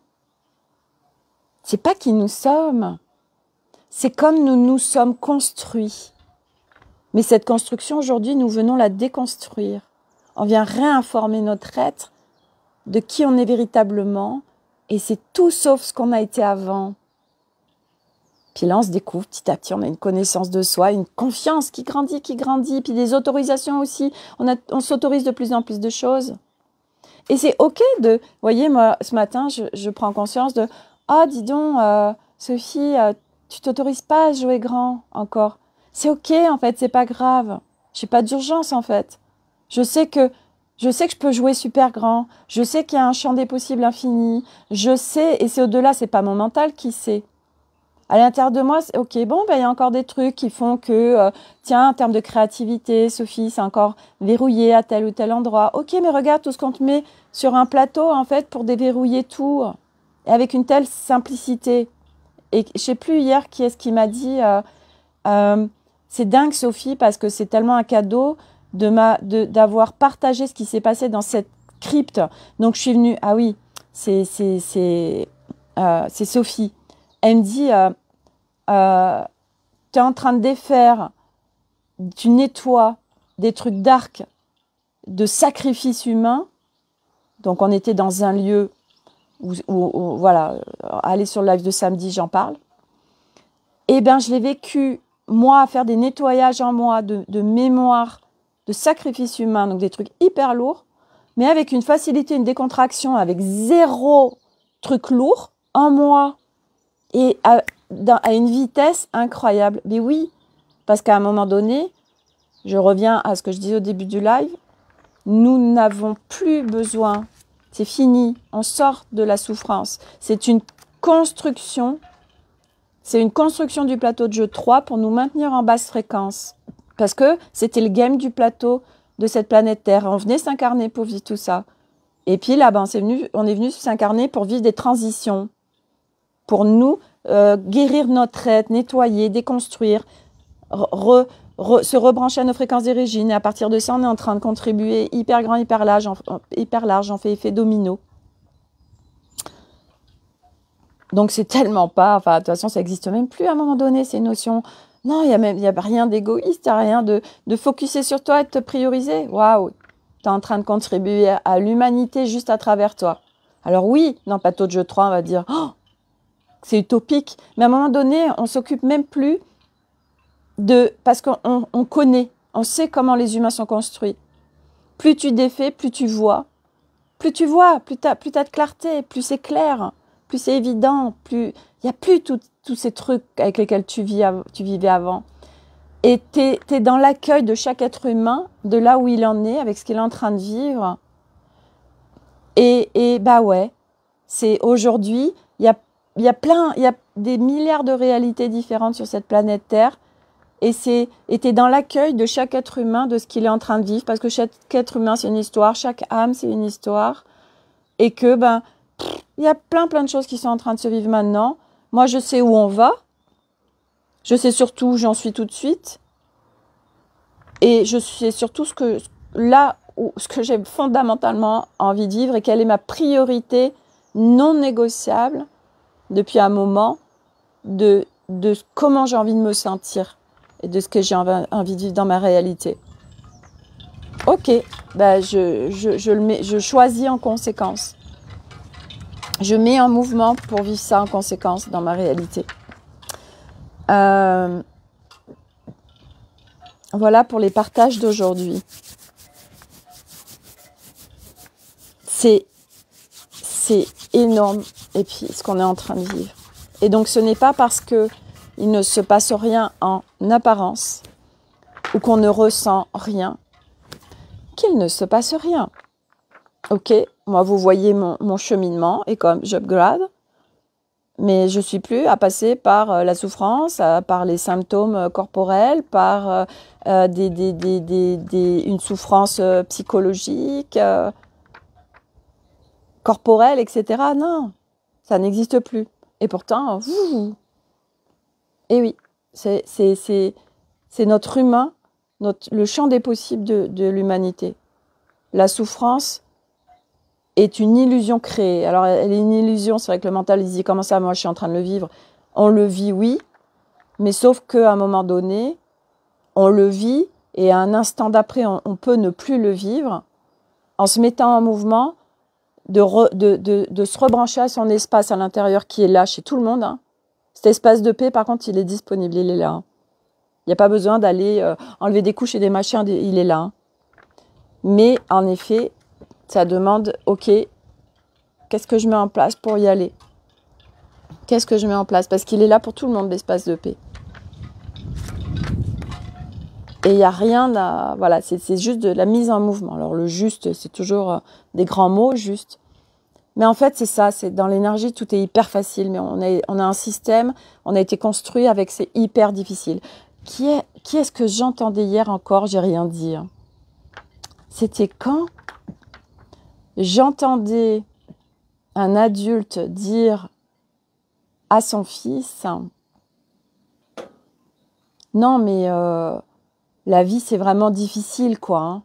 C'est pas qui nous sommes. C'est comme nous nous sommes construits. Mais cette construction, aujourd'hui, nous venons la déconstruire. On vient réinformer notre être de qui on est véritablement. Et c'est tout sauf ce qu'on a été avant. Puis là, on se découvre petit à petit, on a une connaissance de soi, une confiance qui grandit, puis des autorisations aussi. On s'autorise de plus en plus de choses. Et c'est OK de... Vous voyez, moi, ce matin, je prends conscience de... Ah, dis donc, Sophie, tu t'autorises pas à jouer grand encore. C'est OK, en fait, c'est pas grave. J'ai pas d'urgence, en fait. Je sais que je peux jouer super grand. Je sais qu'il y a un champ des possibles infini. Je sais, et c'est au-delà, c'est pas mon mental qui sait. À l'intérieur de moi, c'est OK, bon, ben, il y a encore des trucs qui font que, tiens, en termes de créativité, Sophie, c'est encore verrouillé à tel ou tel endroit. OK, mais regarde tout ce qu'on te met sur un plateau, en fait, pour déverrouiller tout, et avec une telle simplicité. Et je sais plus hier qui est-ce qui m'a dit, c'est dingue, Sophie, parce que c'est tellement un cadeau d'avoir partagé ce qui s'est passé dans cette crypte. Donc, je suis venue, ah oui, c'est Sophie. Elle me dit, tu es en train de défaire, tu nettoies des trucs d'arc, de sacrifice humain. Donc, on était dans un lieu voilà, allez sur le live de samedi, j'en parle. Eh bien, je l'ai vécu, moi, à faire des nettoyages en moi de mémoire, de sacrifice humain, donc des trucs hyper lourds, mais avec une facilité, une décontraction, avec zéro truc lourd en moi et à une vitesse incroyable. Mais oui, parce qu'à un moment donné, je reviens à ce que je disais au début du live, nous n'avons plus besoin, c'est fini, on sort de la souffrance. C'est une construction du plateau de jeu 3 pour nous maintenir en basse fréquence. Parce que c'était le game du plateau de cette planète Terre. On venait s'incarner pour vivre tout ça. Et puis là, on est venu s'incarner pour vivre des transitions. Pour nous, guérir notre être, nettoyer, déconstruire, se rebrancher à nos fréquences d'origine. Et à partir de ça, on est en train de contribuer hyper grand, hyper large, on fait effet domino. Donc c'est tellement pas, enfin de toute façon ça n'existe même plus à un moment donné, ces notions. Non, il y a rien d'égoïste, il n'y a rien de focuser sur toi et de te prioriser. Waouh, tu es en train de contribuer à l'humanité juste à travers toi. Alors oui, dans Plateau de jeu 3, on va dire, oh, c'est utopique. Mais à un moment donné, on s'occupe même plus parce qu'on connaît, on sait comment les humains sont construits. Plus tu défais, plus tu vois. Plus tu vois, plus tu as de clarté, plus c'est clair. Plus c'est évident, plus il n'y a plus tous ces trucs avec lesquels tu vivais avant. Et tu es dans l'accueil de chaque être humain, de là où il en est, avec ce qu'il est en train de vivre. Et bah ouais, c'est aujourd'hui, il y a des milliards de réalités différentes sur cette planète Terre. Et tu es dans l'accueil de chaque être humain, de ce qu'il est en train de vivre, parce que chaque être humain, c'est une histoire, chaque âme, c'est une histoire. Et que, il y a plein de choses qui sont en train de se vivre maintenant. Moi, je sais où on va. Je sais surtout où j'en suis tout de suite. Et je sais surtout ce que j'ai fondamentalement envie de vivre et quelle est ma priorité non négociable depuis un moment de comment j'ai envie de me sentir et de ce que j'ai envie de vivre dans ma réalité. Ok, je choisis en conséquence. Je mets en mouvement pour vivre ça en conséquence dans ma réalité. Voilà pour les partages d'aujourd'hui. C'est énorme, et puis ce qu'on est en train de vivre. Et donc ce n'est pas parce que il ne se passe rien en apparence ou qu'on ne ressent rien qu'il ne se passe rien. Ok, moi vous voyez mon cheminement et comme j'upgrade, mais je suis plus à passer par la souffrance, par les symptômes corporels, par une souffrance psychologique, corporelle, etc. Non, ça n'existe plus. Et pourtant, et oui, c'est notre humain, le champ des possibles de l'humanité. La souffrance est une illusion créée. Alors, elle est une illusion, c'est vrai que le mental, il dit, comment ça, moi, je suis en train de le vivre. On le vit, oui, mais sauf qu'à un moment donné, on le vit, et à un instant d'après, on peut ne plus le vivre, en se mettant en mouvement, de se rebrancher à son espace à l'intérieur, qui est là chez tout le monde. Hein. Cet espace de paix, par contre, il est disponible, il est là. Hein. Il n'y a pas besoin d'aller enlever des couches et des machins, il est là. Hein. Mais, en effet, ça demande, ok, qu'est-ce que je mets en place pour y aller? Qu'est-ce que je mets en place? Parce qu'il est là pour tout le monde, l'espace de paix. Et il n'y a rien à... Voilà, c'est juste de la mise en mouvement. Alors le juste, c'est toujours des grands mots, juste. Mais en fait, c'est ça, c'est dans l'énergie, tout est hyper facile. Mais on a un système, on a été construit avec, c'est hyper difficile. Qui est-ce que j'entendais hier encore? J'ai rien dit. Hein. C'était quand j'entendais un adulte dire à son fils, non mais la vie c'est vraiment difficile quoi. Hein.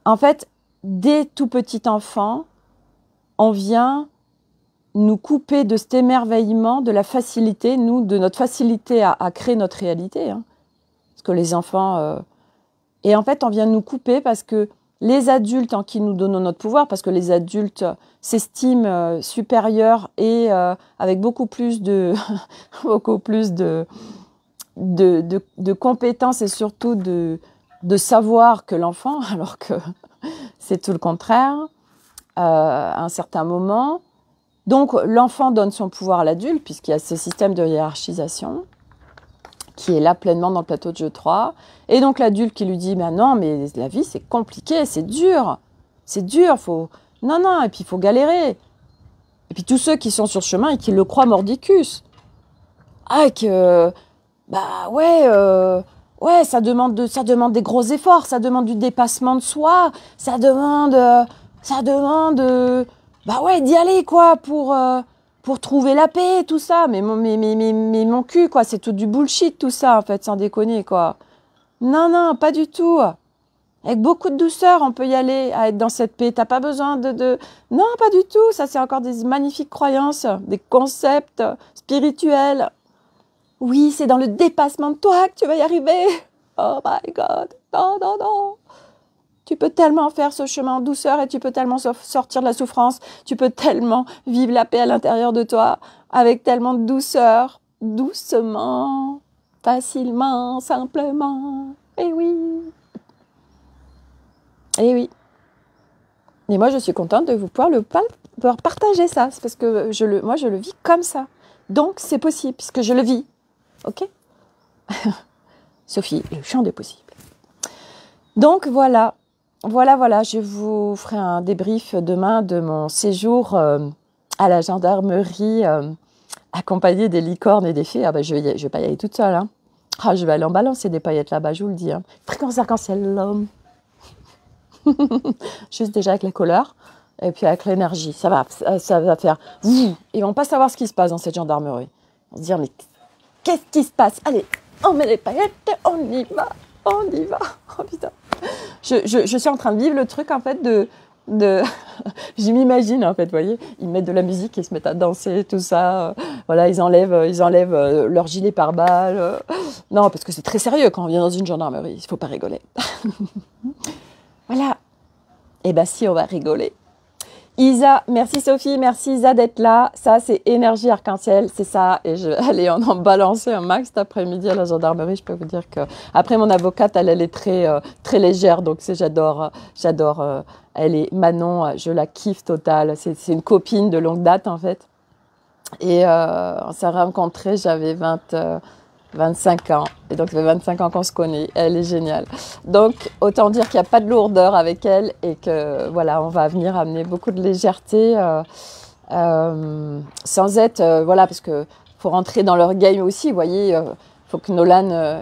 En fait, dès tout petit enfant, on vient nous couper de cet émerveillement, de la facilité, de notre facilité à créer notre réalité. Hein. Parce que les enfants... Et en fait, on vient nous couper parce que les adultes en qui nous donnons notre pouvoir, parce que les adultes s'estiment supérieurs et avec beaucoup plus de, beaucoup plus de compétences et surtout de savoir que l'enfant, alors que c'est tout le contraire à un certain moment. Donc l'enfant donne son pouvoir à l'adulte, puisqu'il y a ce système de hiérarchisation qui est là pleinement dans le plateau de jeu 3. Et donc l'adulte qui lui dit, ben non, mais la vie c'est compliqué, c'est dur, faut... Non, non, et puis il faut galérer. Et puis tous ceux qui sont sur le chemin et qui le croient mordicus. Ah, que... Bah ouais, ça demande des gros efforts, ça demande du dépassement de soi, ça demande, bah ouais, d'y aller quoi pour trouver la paix, tout ça. Mais mon cul quoi, c'est tout du bullshit tout ça en fait, sans déconner quoi. Non non, pas du tout. Avec beaucoup de douceur, on peut y aller à être dans cette paix. T'as pas besoin non, pas du tout. Ça c'est encore des magnifiques croyances, des concepts spirituels. Oui, c'est dans le dépassement de toi que tu vas y arriver. Oh my God. Non, non, non. Tu peux tellement faire ce chemin en douceur et tu peux tellement sortir de la souffrance. Tu peux tellement vivre la paix à l'intérieur de toi avec tellement de douceur, doucement, facilement, simplement. Eh oui. Eh oui. Et moi, je suis contente de vous pouvoir partager ça. C'est parce que moi, je le vis comme ça. Donc, c'est possible puisque je le vis. Ok? Sophie, le champ des possibles. Donc voilà, je vous ferai un débrief demain de mon séjour à la gendarmerie accompagné des licornes et des fées. Ah ben, je vais pas y aller toute seule. Hein. Ah, je vais aller en balancer des paillettes là-bas, je vous le dis. Hein. Fréquence arc-en-ciel, l'homme. Juste déjà avec la couleur et puis avec l'énergie. Ça va faire... Ils vont pas savoir ce qui se passe dans cette gendarmerie. Ils vont se dire, mais qu'est-ce qui se passe? Allez, on met les paillettes, on y va. Oh putain. Je suis en train de vivre le truc en fait de je m'imagine en fait, vous voyez, ils mettent de la musique et ils se mettent à danser, tout ça. Voilà, ils enlèvent leur gilet pare-balles. Non, parce que c'est très sérieux quand on vient dans une gendarmerie, il faut pas rigoler. Voilà. Et ben si, on va rigoler. Isa, merci Sophie, merci Isa d'être là. Ça, c'est énergie arc-en-ciel, c'est ça. Et je vais aller en balancer un max cet après-midi à la gendarmerie. Je peux vous dire que après mon avocate, elle est très légère, donc j'adore. Elle est Manon, je la kiffe totale. C'est une copine de longue date en fait. Et on s'est rencontrés, j'avais 25 ans. Et donc, ça fait 25 ans qu'on se connaît. Elle est géniale. Donc, autant dire qu'il n'y a pas de lourdeur avec elle et que, voilà, on va venir amener beaucoup de légèreté sans être, voilà, parce que faut rentrer dans leur game aussi, vous voyez. Faut que Nolan,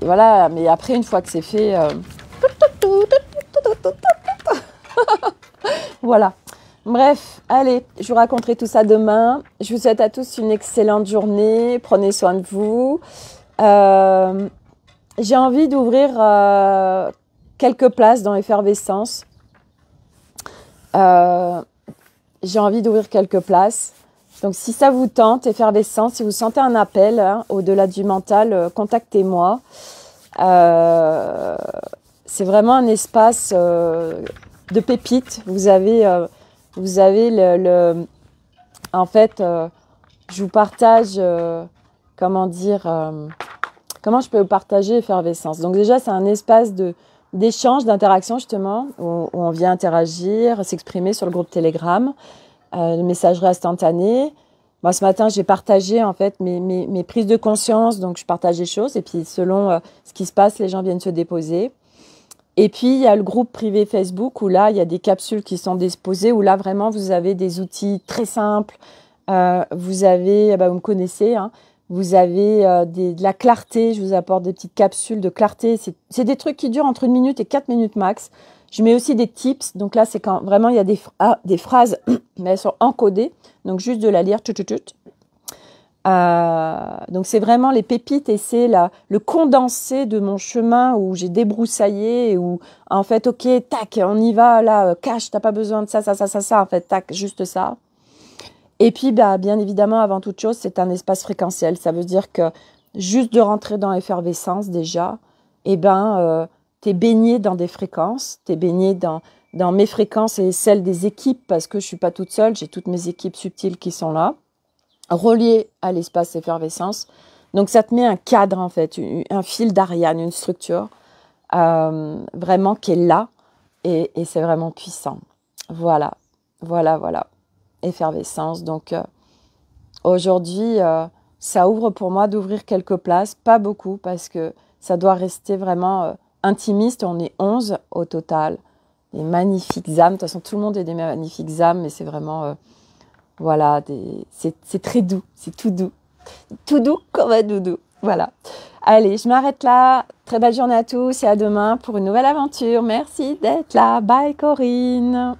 voilà, mais après, une fois que c'est fait, voilà. Bref, allez, je vous raconterai tout ça demain. Je vous souhaite à tous une excellente journée. Prenez soin de vous. J'ai envie d'ouvrir quelques places dans l'effervescence. J'ai envie d'ouvrir quelques places. Donc, si ça vous tente, effervescence, si vous sentez un appel au-delà du mental, contactez-moi. C'est vraiment un espace de pépites. Vous avez en fait, je vous partage, comment je peux vous partager effervescence. Donc déjà, c'est un espace d'échange, d'interaction justement, où on vient interagir, s'exprimer sur le groupe Telegram, messagerie instantanée. Moi, ce matin, j'ai partagé en fait mes prises de conscience, donc je partage des choses, et puis selon ce qui se passe, les gens viennent se déposer. Et puis, il y a le groupe privé Facebook où là, il y a des capsules qui sont disposées, où là, vraiment, vous avez des outils très simples. Vous avez, vous me connaissez, hein, vous avez de la clarté. Je vous apporte des petites capsules de clarté. C'est des trucs qui durent entre 1 minute et 4 minutes max. Je mets aussi des tips. Donc là, c'est quand vraiment, il y a des phrases, mais elles sont encodées. Donc, juste de la lire. Donc c'est vraiment les pépites et c'est le condensé de mon chemin où j'ai débroussaillé et où en fait ok tac on y va là cash t'as pas besoin de ça en fait tac juste ça. Et puis bien évidemment avant toute chose c'est un espace fréquentiel, ça veut dire que juste de rentrer dans l'effervescence déjà tu es baigné dans des fréquences, tu es baigné dans mes fréquences et celles des équipes, parce que je ne suis pas toute seule, j'ai toutes mes équipes subtiles qui sont là, reliées à l'espace effervescence. Donc ça te met un cadre en fait, un fil d'Ariane, une structure vraiment qui est là et c'est vraiment puissant. Voilà, voilà, voilà. Effervescence. Donc aujourd'hui, ça ouvre pour moi d'ouvrir quelques places, pas beaucoup parce que ça doit rester vraiment intimiste. On est 11 au total. Des magnifiques âmes. De toute façon, tout le monde est des magnifiques âmes, mais c'est vraiment, voilà, c'est très doux, c'est tout doux. Tout doux comme un doudou. Voilà. Allez, je m'arrête là. Très belle journée à tous et à demain pour une nouvelle aventure. Merci d'être là. Bye Corinne.